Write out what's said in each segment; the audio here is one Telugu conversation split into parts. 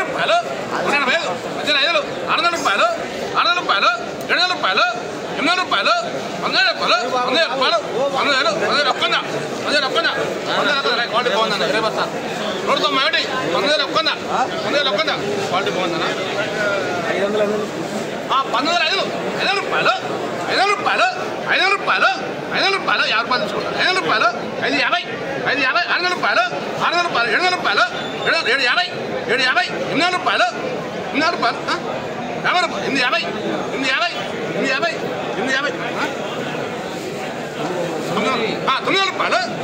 రూపాయలు 5,500 600 రూపాయలు 600 రూపాయలు 700 రూపాయలు 800 రూపాయలు 1,000 రూపాయలు 1,000 రూపాయలు 1,000 ఒక్కందా 1,000 ఒక్కందా 1,000 క్వాలిటీ బాగుందన్న 20 బస్తాలు 191 1,000 ఒక్కందా 1,000 ఒక్కందా క్వాలిటీ బాగుందన్న 5,500 500 రూపాయలు 500 రూపాయలు 500 రూపాయలు 500 రూపాయలు 50 రూపాయలు తీసుకుంటారు 500 రూపాయలు 550 550 600 రూపాయలు 600 రూపాయలు 700 రూపాయలు 750 750 800 రూపాయలు 800 రూపాయలు 50 రూపాయలు 850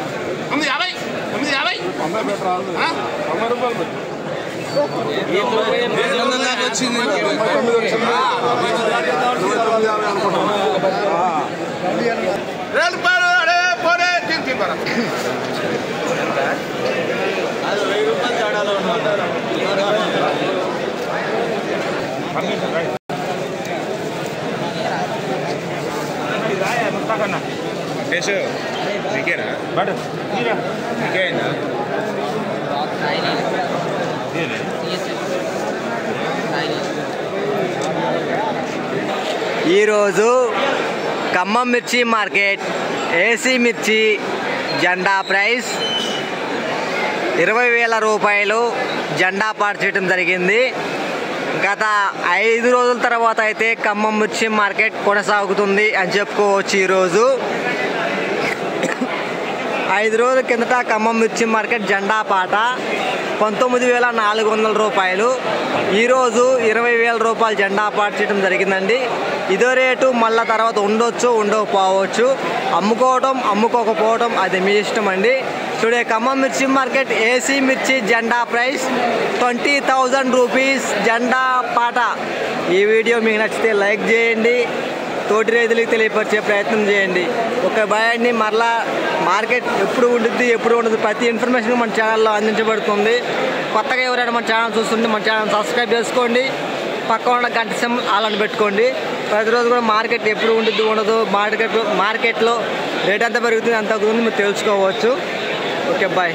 850 850 900 రూపాయలు 950 950 వచ్చింది 2 రూపాయలు అడే పోరే తింటి బర 1000 రూపాయలు తేడాలో ఉన్నారు కేశు నీకేనా నీకేనా ఈరోజు ఖమ్మం మిర్చి మార్కెట్ ఏసీ మిర్చి జెండా ప్రైస్ 20,000 రూపాయలు జెండా పాటు చేయడం జరిగింది. గత 5 రోజుల తర్వాత అయితే ఖమ్మం మిర్చి మార్కెట్ కొనసాగుతుంది అని చెప్పుకోవచ్చు. ఈరోజు 5 రోజుల కిందట ఖమ్మం మిర్చి మార్కెట్ జెండా పాట 19,400 రూపాయలు, ఈరోజు 20,000 రూపాయలు జెండా పాట చేయడం జరిగిందండి. ఇదో రేటు మళ్ళీ తర్వాత ఉండొచ్చు ఉండకపోవచ్చు, అమ్ముకోవడం అమ్ముకోకపోవడం అది మీ ఇష్టం అండి. టుడే ఖమ్మం మిర్చి మార్కెట్ ఏసీ మిర్చి జెండా ప్రైస్ 20,000 రూపీస్ జెండా పాట. ఈ వీడియో మీకు నచ్చితే లైక్ చేయండి, తోటి రైతులకు తెలియపరిచే ప్రయత్నం చేయండి. ఒక భయాన్ని మరలా మార్కెట్ ఎప్పుడు ఉంటుంది ఎప్పుడు ఉండదు ప్రతి ఇన్ఫర్మేషన్ మన ఛానల్లో అందించబడుతుంది. కొత్తగా ఎవరైనా మన ఛానల్ చూస్తుంటే మన ఛానల్ సబ్స్క్రైబ్ చేసుకోండి, పక్కన ఉన్న గంట సింబల్ ఆన్ పెట్టుకోండి. ప్రతిరోజు కూడా మార్కెట్ ఎప్పుడు ఉంటుంది ఉండదు, మార్కెట్లో రేట్ ఎంత పెరుగుతుంది ఎంత తగ్గుతుంది మీరు తెలుసుకోవచ్చు. Okay bye.